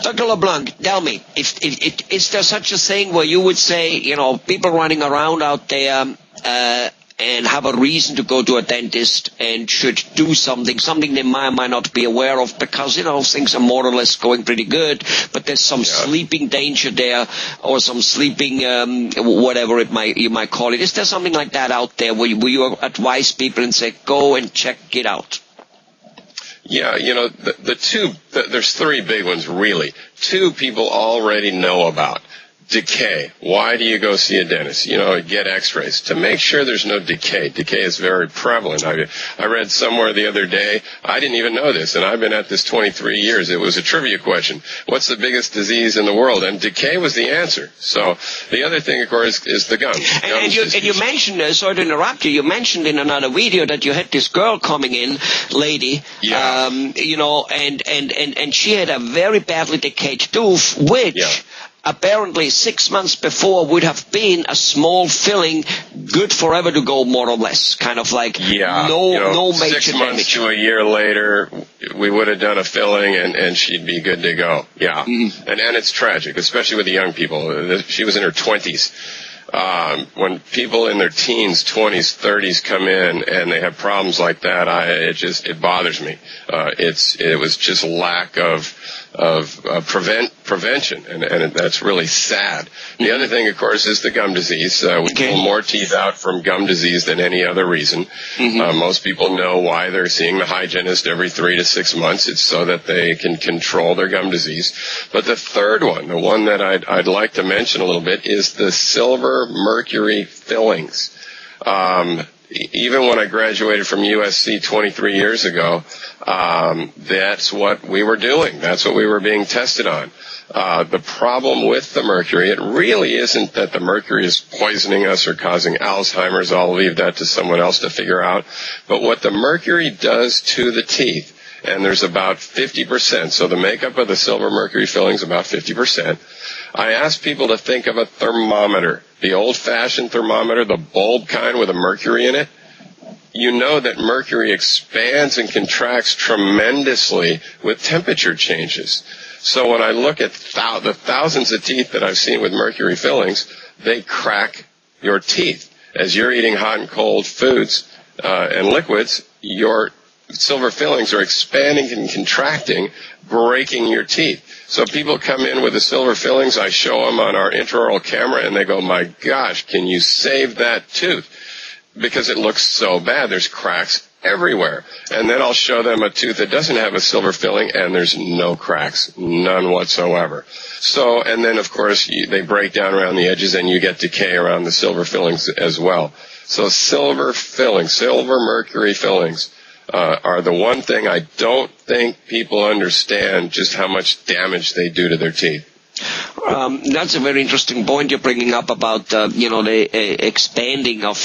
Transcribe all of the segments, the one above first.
Dr. LeBlanc, tell me, is there such a thing where you would say, people running around out there and have a reason to go to a dentist and should do something they might not be aware of because, things are more or less going pretty good, but there's some sleeping danger there or some sleeping, whatever you might call it. Is there something like that out there where you advise people and say, go and check it out? Yeah, there's three big ones, really. Two people already know about. Decay. Why do you go see a dentist? Get x-rays to make sure there's no decay. Decay is very prevalent. I read somewhere the other day, I didn't even know this, and I've been at this 23 years. It was a trivia question. What's the biggest disease in the world? And decay was the answer. So the other thing, of course, is the gums. And you mentioned, sorry to interrupt you, you mentioned in another video that you had this girl coming in, lady, and she had a very badly decayed tooth, which apparently 6 months before would have been a small filling, good forever to go, more or less. Kind of like no major 6 months damage. to a year later, we would have done a filling and she'd be good to go. Yeah. Mm-hmm. And it's tragic, especially with the young people. She was in her 20s. When people in their teens, 20s, 30s come in and they have problems like that, it bothers me. It was just lack of prevention, and that's really sad. The other thing, of course, is the gum disease. We pull more teeth out from gum disease than any other reason. Most people know why they're seeing the hygienist every 3 to 6 months. It's so that they can control their gum disease. But the third one, the one that I'd like to mention a little bit, is the silver mercury fillings. Even when I graduated from USC 23 years ago, that's what we were doing. That's what we were being tested on. The problem with the mercury, it really isn't that the mercury is poisoning us or causing Alzheimer's. I'll leave that to someone else to figure out. But what the mercury does to the teeth, and there's about 50%, so the makeup of the silver mercury filling is about 50%. I ask people to think of a thermometer, the old-fashioned thermometer, the bulb kind with a mercury in it. You know that mercury expands and contracts tremendously with temperature changes. So when I look at the thousands of teeth that I've seen with mercury fillings, they crack your teeth. As you're eating hot and cold foods and liquids, your silver fillings are expanding and contracting, breaking your teeth. So people come in with the silver fillings, I show them on our intraoral camera, and they go, my gosh, can you save that tooth? Because it looks so bad. There's cracks everywhere. And then I'll show them a tooth that doesn't have a silver filling, and there's no cracks, none whatsoever. So, and then, of course, they break down around the edges, and you get decay around the silver fillings as well. So silver fillings, silver mercury fillings, are the one thing I don't think people understand just how much damage they do to their teeth. That's a very interesting point you're bringing up about, the expanding of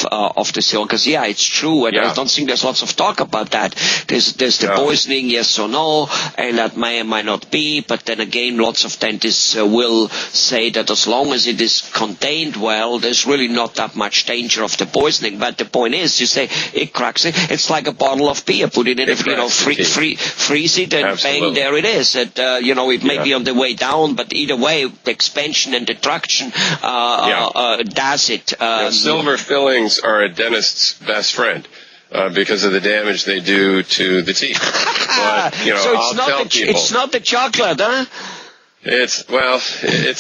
the cell. Because, it's true, and I don't think there's lots of talk about that. There's the poisoning, yes or no, and that might not be. But then again, lots of dentists will say that as long as it is contained well, there's really not that much danger of the poisoning. But the point is, you say it cracks it. It's like a bottle of beer. Put it in, freeze it, and bang, there it is. And, it may be on the way down, but either way, the expansion and the traction does it. Silver fillings are a dentist's best friend because of the damage they do to the teeth. But, so it's not the chocolate, huh? It's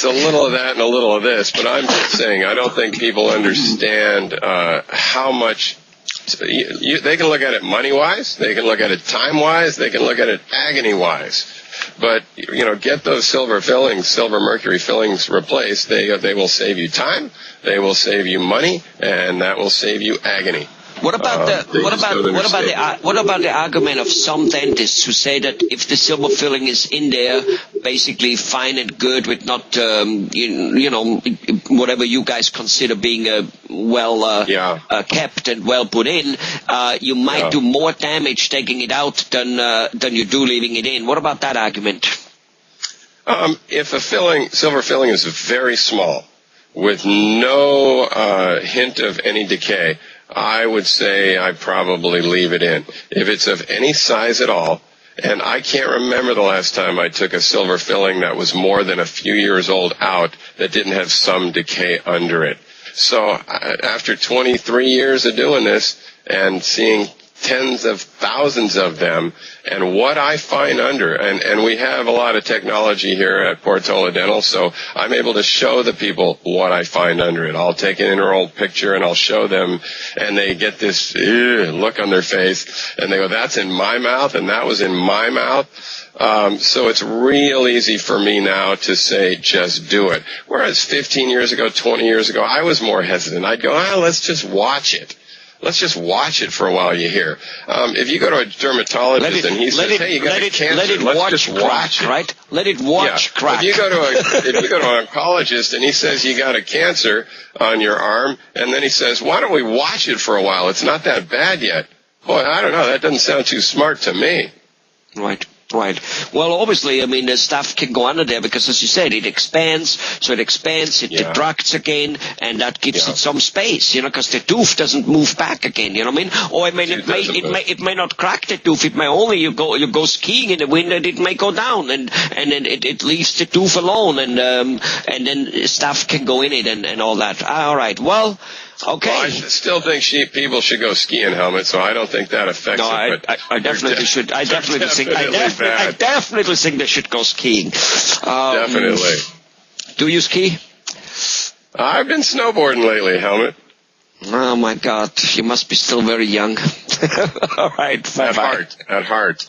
a little of that and a little of this, but I'm just saying I don't think people understand how much. They can look at it money-wise, they can look at it time-wise, they can look at it agony-wise. But, get those silver mercury fillings replaced. They will save you time, they will save you money, and that will save you agony. What about the argument of some dentists who say that if the silver filling is in there, basically fine and good with not, whatever you guys consider being kept and well put in, you might do more damage taking it out than you do leaving it in. What about that argument? If a silver filling is very small, with no hint of any decay, I would say I probably leave it in. If it's of any size at all, And I can't remember the last time I took a silver filling that was more than a few years old out that didn't have some decay under it. So after 23 years of doing this and seeing tens of thousands of them, and what I find under, and we have a lot of technology here at Portola Dental, so I'm able to show the people what I find under it. I'll take an intraoral picture and I'll show them, and they get this look on their face, and they go, that's in my mouth, and that was in my mouth. So it's real easy for me now to say, just do it. Whereas 15 years ago, 20 years ago, I was more hesitant. I'd go, let's just watch it. Let's just watch it for a while, you hear. If you go to a dermatologist and he says, hey, you got a cancer, let's just watch it. Right? Let it watch crack. If you go to an oncologist and he says you got a cancer on your arm, and then he says, why don't we watch it for a while? It's not that bad yet. Boy, I don't know. That doesn't sound too smart to me. Right. Right. Well, obviously, I mean, the stuff can go under there because, as you said, it expands. So it expands, it detracts again, and that gives it some space, because the tooth doesn't move back again. You know what I mean? Or I mean, it may not crack the tooth. It may only you go skiing in the wind and it may go down, and then it leaves the tooth alone, and then stuff can go in it and all that. All right. Well. Okay. Well, I still think people should go ski in helmets, so I don't think that affects it. But I definitely should. I definitely think they should go skiing. Definitely. Do you ski? I've been snowboarding lately, Helmut. Oh my God, you must be still very young. All right, bye-bye. At heart.